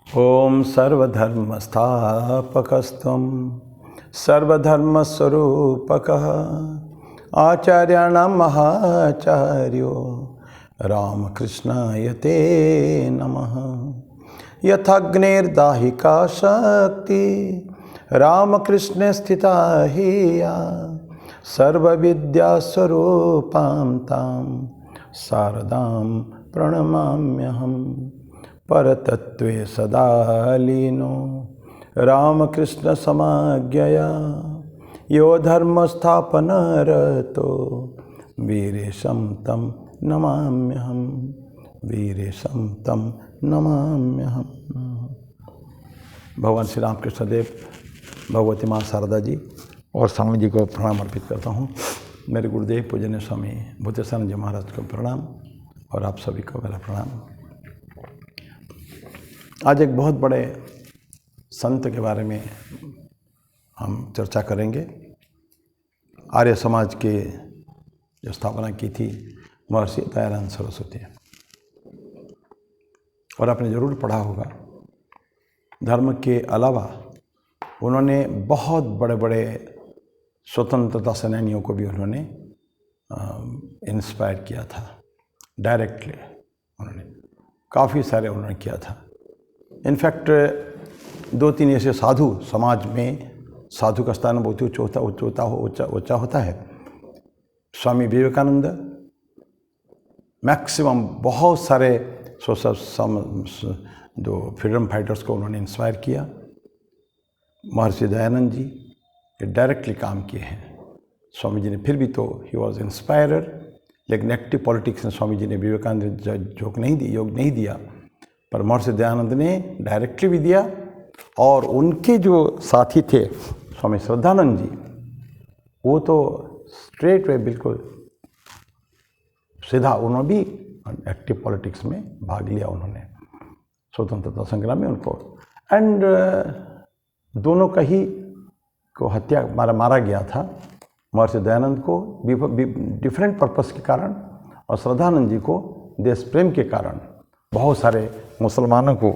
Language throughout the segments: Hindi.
ओम सर्वधर्मस्थापकस्त्वं सर्वधर्मस्वरूपकः आचार्याणां महाचार्यो रामकृष्णाय ते नमः। यथाग्नेर्दाहिका शक्ति रामकृष्णे स्थिता हि या सर्वविद्यास्वरूपां तां शारदां प्रणमाम्यहम्। परतत्त्वे सदा लीनो रामकृष्ण समाज्ञया यो धर्मस्थापनरतो वीरेशं तं नमाम्यहम्। वीरेशं तं नमाम्यहम्। भगवान श्री रामकृष्ण देव, भगवती माँ शारदा जी और स्वामी जी को प्रणाम अर्पित करता हूँ। मेरे गुरुदेव पूजनीय स्वामी भूतेश्वर जी महाराज को प्रणाम और आप सभी को मेरा प्रणाम। आज एक बहुत बड़े संत के बारे में हम चर्चा करेंगे। आर्य समाज के जो स्थापना की थी महर्षि दयानंद सरस्वती, और आपने ज़रूर पढ़ा होगा धर्म के अलावा उन्होंने बहुत बड़े बड़े स्वतंत्रता सेनानियों को भी उन्होंने इंस्पायर किया था। डायरेक्टली उन्होंने काफ़ी सारे उन्होंने किया था। इनफैक्ट दो तीन ऐसे साधु समाज में, साधु का स्थान बहुत ही ऊंचा होता है। स्वामी विवेकानंद, मैक्सिमम बहुत सारे जो फ्रीडम फाइटर्स को उन्होंने इंस्पायर किया। महर्षि दयानंद जी ये डायरेक्टली काम किए हैं। स्वामी जी ने फिर भी तो ही वॉज इंस्पायरर, लेकिन एक्टिव पॉलिटिक्स में स्वामी जी ने विवेकानंद योग नहीं दिया, पर महर्षि दयानंद ने डायरेक्टली भी दिया। और उनके जो साथी थे स्वामी श्रद्धानंद जी, वो तो स्ट्रेट वे बिल्कुल सीधा उन्होंने भी एक्टिव पॉलिटिक्स में भाग लिया। उन्होंने स्वतंत्रता संग्राम में उनको एंड दोनों का ही को हत्या मारा गया था। महर्षि दयानंद को डिफरेंट पर्पस के कारण और श्रद्धानंद जी को देश प्रेम के कारण बहुत सारे मुसलमानों को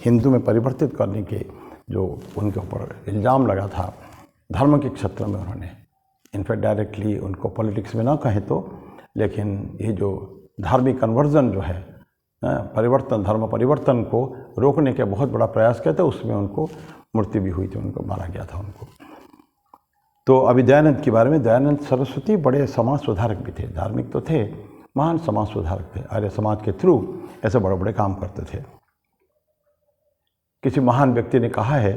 हिंदू में परिवर्तित करने के जो उनके ऊपर इल्ज़ाम लगा था धर्म के क्षेत्र में, उन्होंने इनफैक्ट डायरेक्टली उनको पॉलिटिक्स में ना कहें तो, लेकिन ये जो धार्मिक कन्वर्जन जो है परिवर्तन, धर्म परिवर्तन को रोकने के बहुत बड़ा प्रयास किया था। उसमें उनको मृत्यु भी हुई थी, उनको मारा गया था उनको। तो अभी दयानंद के बारे में, दयानंद सरस्वती बड़े समाज सुधारक भी थे, धार्मिक तो थे, महान समाज सुधारक थे। आर्य समाज के थ्रू ऐसे बड़े बड़े काम करते थे। किसी महान व्यक्ति ने कहा है,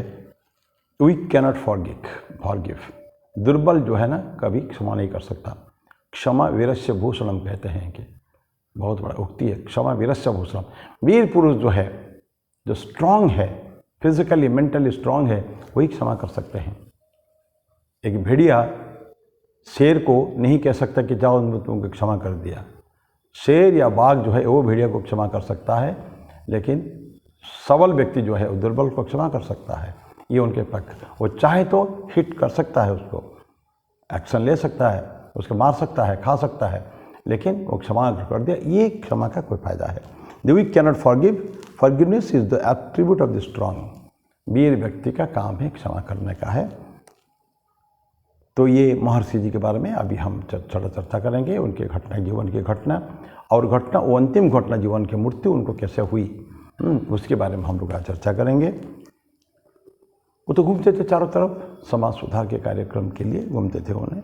वी कैनॉट फॉरगिव। दुर्बल जो है ना कभी क्षमा नहीं कर सकता। क्षमा वीरस्य भूषणम कहते हैं कि बहुत बड़ा उक्ति है, क्षमा वीरस्य भूषणम। वीर पुरुष जो है, जो स्ट्रांग है, फिजिकली मेंटली स्ट्रांग है, वही क्षमा कर सकते हैं। एक भेड़िया शेर को नहीं कह सकता कि जाओ तुमको क्षमा कर दिया। शेर या बाघ जो है वो भेड़िया को क्षमा कर सकता है, लेकिन सबल व्यक्ति जो है वो दुर्बल को क्षमा कर सकता है। ये उनके पक्ष। वो चाहे तो हिट कर सकता है, उसको एक्शन ले सकता है, उसको मार सकता है, खा सकता है, लेकिन वो क्षमा कर दिया, ये क्षमा का कोई फायदा है। We cannot forgive. Forgiveness is the attribute of the strong. वीर व्यक्ति का काम है क्षमा करने का है। तो ये महर्षि जी के बारे में अभी हम थोड़ा चर्चा करेंगे। उनके घटना, जीवन की घटना और घटना, वो अंतिम घटना जीवन की मृत्यु उनको कैसे हुई, उसके बारे में हम लोग आज चर्चा करेंगे। वो तो घूमते थे चारों तरफ, समाज सुधार के कार्यक्रम के लिए घूमते थे उन्हें।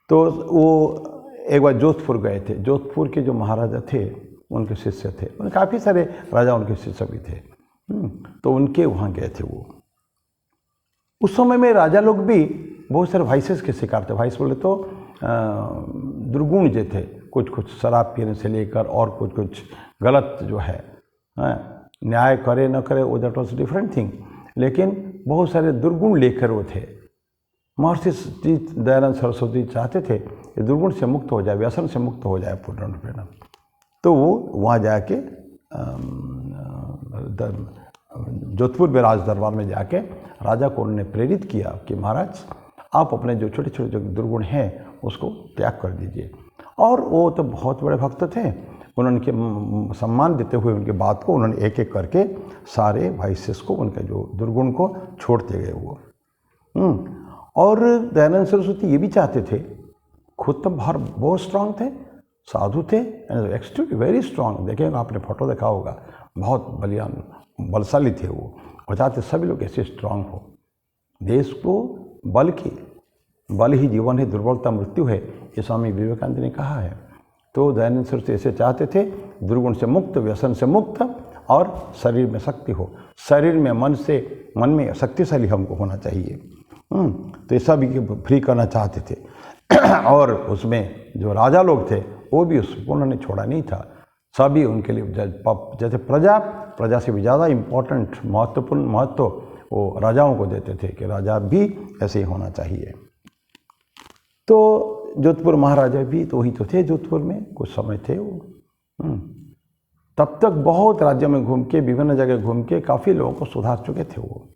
तो वो एक बार जोधपुर गए थे। जोधपुर के जो महाराजा थे उनके शिष्य थे, उनके काफ़ी सारे राजा उनके शिष्य भी थे। तो उनके वहाँ गए थे वो। उस समय में राजा लोग भी बहुत सारे वाइसेस के शिकार थे। वाइस बोले तो दुर्गुण जो थे, कुछ शराब पीने से लेकर और कुछ गलत जो है, न्याय करे न करे वो दैट वॉज डिफरेंट थिंग, लेकिन बहुत सारे दुर्गुण लेकर वो थे। महर्षि जी दयानंद सरस्वती चाहते थे कि दुर्गुण से मुक्त हो जाए, व्यसन से मुक्त हो जाए पूर्ण रूप में। तो वो वहाँ जाके जोधपुर में राज दरबार में जाके राजा को उन्होंने प्रेरित किया कि महाराज आप अपने जो छोटे छोटे जो दुर्गुण हैं उसको त्याग कर दीजिए। और वो तो बहुत बड़े भक्त थे, उन्होंने सम्मान देते हुए उनके बात को उन्होंने एक एक करके सारे वाइसेस को, उनके जो दुर्गुण को छोड़ते गए वो। और दयानंद सरस्वती ये भी चाहते थे, खुद तो बहुत स्ट्रांग थे, साधु थे, एक्सट्रीमली वेरी स्ट्रांग। देखेंगे आपने फोटो देखा होगा, बहुत बलियान बलशाली थे वो, और चाहते सभी लोग ऐसे स्ट्रांग हो। देश को बल ही जीवन है, दुर्बलता मृत्यु है, ये स्वामी विवेकानंद ने कहा है। तो दयानंद सरस्वती ऐसे चाहते थे, दुर्गुण से मुक्त, व्यसन से मुक्त, और शरीर में शक्ति हो, शरीर में मन में शक्तिशाली हमको होना चाहिए। तो ये सभी फ्री करना चाहते थे। और उसमें जो राजा लोग थे वो भी उसको उन्होंने छोड़ा नहीं था, सभी उनके लिए जैसे प्रजा से भी ज़्यादा इम्पोर्टेंट महत्वपूर्ण महत्व वो राजाओं को देते थे कि राजा भी ऐसे ही होना चाहिए। तो जोधपुर महाराजा भी तो वही तो थे, जोधपुर में कुछ समय थे वो। तब तक बहुत राज्यों में घूम के, विभिन्न जगह घूम के काफ़ी लोगों को सुधार चुके थे वो।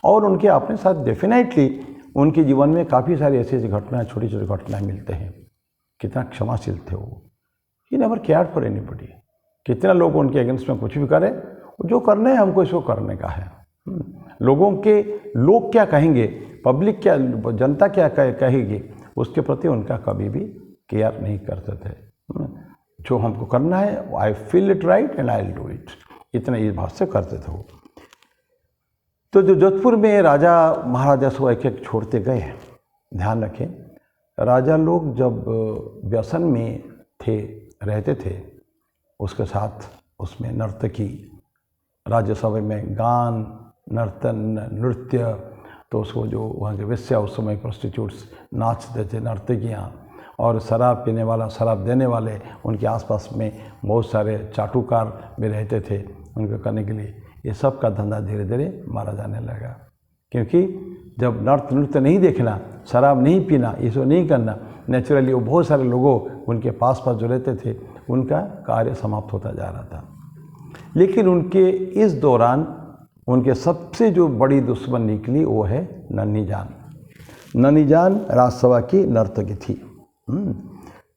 और उनके अपने साथ डेफिनेटली उनके जीवन में काफ़ी सारी ऐसी ऐसी घटनाएं, छोटी छोटी घटनाएं मिलते हैं। कितना क्षमाशील थे वो, he never cared for anybody. कितना लोग उनके अगेंस्ट में कुछ भी करें, जो करने हैं हमको इसको करने का है। लोग क्या कहेंगे, पब्लिक क्या, जनता क्या कहेगी, उसके प्रति उनका कभी भी केयर नहीं करते थे। जो हमको करना है, I feel it right and I will do it, इतना इस भाव से करते थे वो। तो जो जोधपुर में राजा महाराजा सब एक एक छोड़ते गए, ध्यान रखें, राजा लोग जब व्यसन में थे, रहते थे, उसके साथ उसमें नर्तकी, राज्यसभा में गान, नर्तन, नृत्य, तो उसको जो वहाँ के वेश्या, उस समय प्रोस्टिट्यूट्स नाचते थे, नर्तकियाँ, और शराब पीने वाला, शराब देने वाले, उनके आसपास में बहुत सारे चाटुकार भी रहते थे उनको करने के लिए। ये सब का धंधा धीरे धीरे मारा जाने लगा, क्योंकि जब नृत्य नहीं देखना, शराब नहीं पीना, ये सब नहीं करना, नेचुरली वो बहुत सारे लोगों उनके पास जो रहते थे उनका कार्य समाप्त होता जा रहा था। लेकिन उनके इस दौरान उनके सबसे जो बड़ी दुश्मन निकली वो है नन्ही जान। नन्ही जान राजसभा की नर्तकी थी।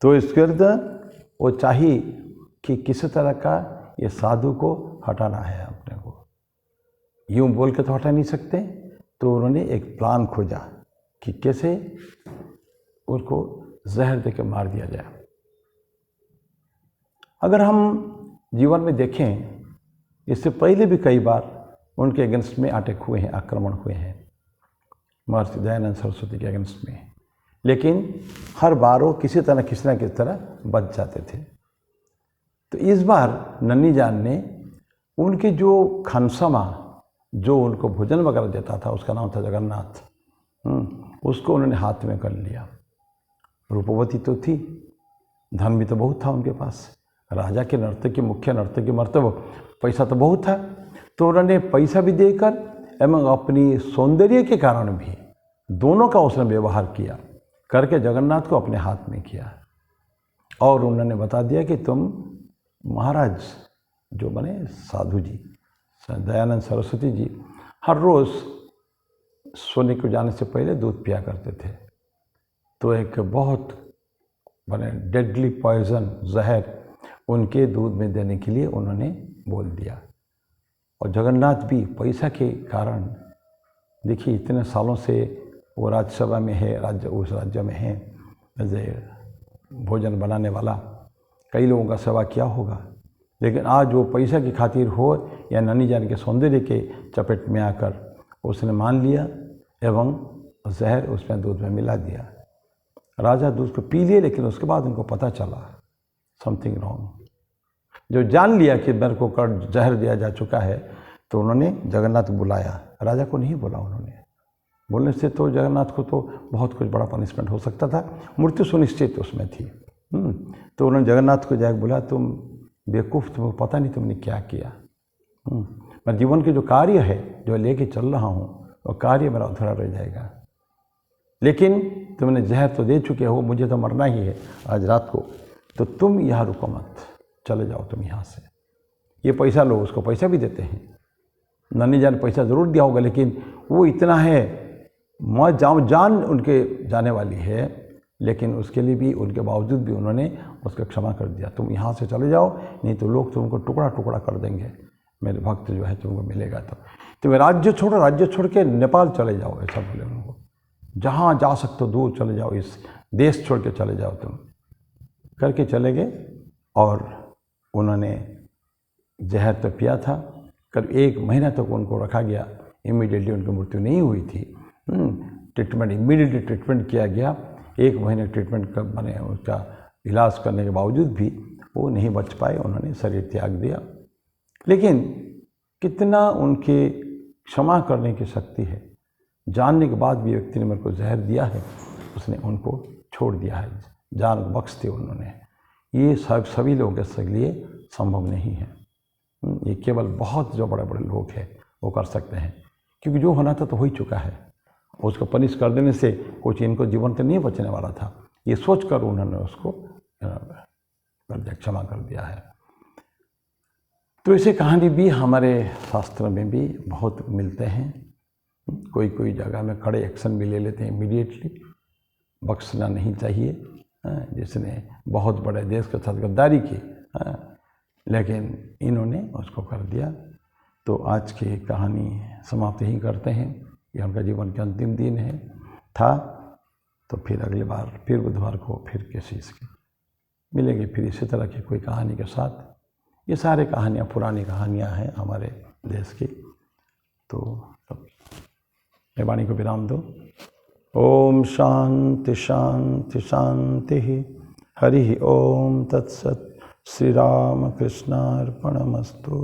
तो इसके अर्थ वो चाहिए कि किसी तरह का ये साधु को हटाना है अपने को, यूँ बोल के तो हटा नहीं सकते। तो उन्होंने एक प्लान खोजा कि कैसे उसको जहर देकर मार दिया जाए। अगर हम जीवन में देखें, इससे पहले भी कई बार उनके अगेंस्ट में अटैक हुए हैं, आक्रमण हुए हैं महर्षि दयानंद सरस्वती के अगेंस्ट में, लेकिन हर बार वो किसी न किसी तरह बच जाते थे। तो इस बार नन्ही जान ने उनके जो खनसमा, जो उनको भोजन वगैरह देता था, उसका नाम था जगन्नाथ, उसको उन्होंने हाथ में कर लिया। रूपवती तो थी, धन भी तो बहुत था उनके पास, राजा के नर्तकी, मुख्य नर्तकी मर्तबा, पैसा तो बहुत था। तो उन्होंने पैसा भी देकर एवं अपनी सौंदर्य के कारण भी दोनों का उसने व्यवहार किया, करके जगन्नाथ को अपने हाथ में किया। और उन्होंने बता दिया कि तुम महाराज जो बने साधु जी, दयानंद सरस्वती जी, हर रोज़ सोने को जाने से पहले दूध पिया करते थे। तो एक बहुत बने डेडली पॉइजन, जहर उनके दूध में देने के लिए उन्होंने बोल दिया। और जगन्नाथ भी पैसा के कारण, देखिए इतने सालों से वो राज्यसभा में है, उस राज्य में है, भोजन बनाने वाला, कई लोगों का सेवा किया होगा, लेकिन आज वो पैसा की खातिर हो या नन्ही जान के सौंदर्य के चपेट में आकर उसने मान लिया एवं जहर उसमें दूध में मिला दिया। राजा दूध को पी लिए, लेकिन उसके बाद उनको पता चला समथिंग रॉन्ग। जो जान लिया कि मेरे को जहर दिया जा चुका है, तो उन्होंने जगन्नाथ बुलाया, राजा को नहीं बोला उन्होंने। बोलने से तो जगन्नाथ को तो बहुत कुछ बड़ा पनिशमेंट हो सकता था, मृत्यु सुनिश्चित उसमें थी। तो उन्होंने जगन्नाथ को जाकर बोला, तुम बेवकूफ़, तुमको पता नहीं तुमने क्या किया। मैं जीवन के जो कार्य है, जो लेके चल रहा हूँ, वो कार्य मेरा अधूरा रह जाएगा। लेकिन तुमने जहर तो दे चुके हो, मुझे तो मरना ही है आज रात को, तो तुम यहाँ रुको मत, चले जाओ तुम यहाँ से। ये पैसा लो, उसको पैसा भी देते हैं। नन्ही जान पैसा ज़रूर दिया होगा, लेकिन वो इतना है, मैं जाऊँ, जान उनके जाने वाली है, लेकिन उसके लिए भी, उनके बावजूद भी उन्होंने उसका क्षमा कर दिया। तुम यहाँ से चले जाओ, नहीं तो लोग तुमको टुकड़ा टुकड़ा कर देंगे, मेरे भक्त जो है तुमको मिलेगा तो तुम्हें राज्य छोड़ के नेपाल चले जाओ, ऐसा बोले उनको। जहाँ जा सकते हो दूर चले जाओ, इस देश छोड़ के चले जाओ तुम, करके चले गए। और उन्होंने जहर तो पिया था, करीब 1 महीना तक उनको रखा गया। इमीडिएटली उनकी मृत्यु नहीं हुई थी। ट्रीटमेंट इमीडिएटली ट्रीटमेंट किया गया। 1 महीने ट्रीटमेंट का मैंने उसका इलाज करने के बावजूद भी वो नहीं बच पाए, उन्होंने शरीर त्याग दिया। लेकिन कितना उनके क्षमा करने की शक्ति है, जानने के बाद भी व्यक्ति ने मेरे को जहर दिया है, उसने उनको छोड़ दिया है, जान बख्श दी उन्होंने। ये सभी लोगों के लिए संभव नहीं है। ये केवल बहुत जो बड़े बड़े लोग हैं वो कर सकते हैं, क्योंकि जो होना था तो हो ही चुका है। उसको पनिश कर देने से कुछ इनको जीवन तो नहीं बचने वाला था, ये सोच कर उन्होंने उसको क्षमा कर दिया है। तो ऐसे कहानी भी हमारे शास्त्र में भी बहुत मिलते हैं। कोई कोई जगह में कड़े एक्शन भी ले लेते हैं इमीडिएटली, बख्शना नहीं चाहिए। जिसने बहुत बड़े देश के साथ गद्दारी की, लेकिन इन्होंने उसको कर दिया। तो आज की कहानी समाप्त ही करते हैं। ये उनका जीवन के अंतिम दिन था। तो फिर अगली बार, फिर बुधवार को फिर किसी से मिलेंगे, फिर इसी तरह की कोई कहानी के साथ। ये सारे कहानियाँ पुरानी कहानियाँ हैं हमारे देश की। तो मैं वाणी को विराम दो। ओम शांति शांति शांति। हरि ओम तत्सत। श्री राम कृष्णार्पणमस्तु।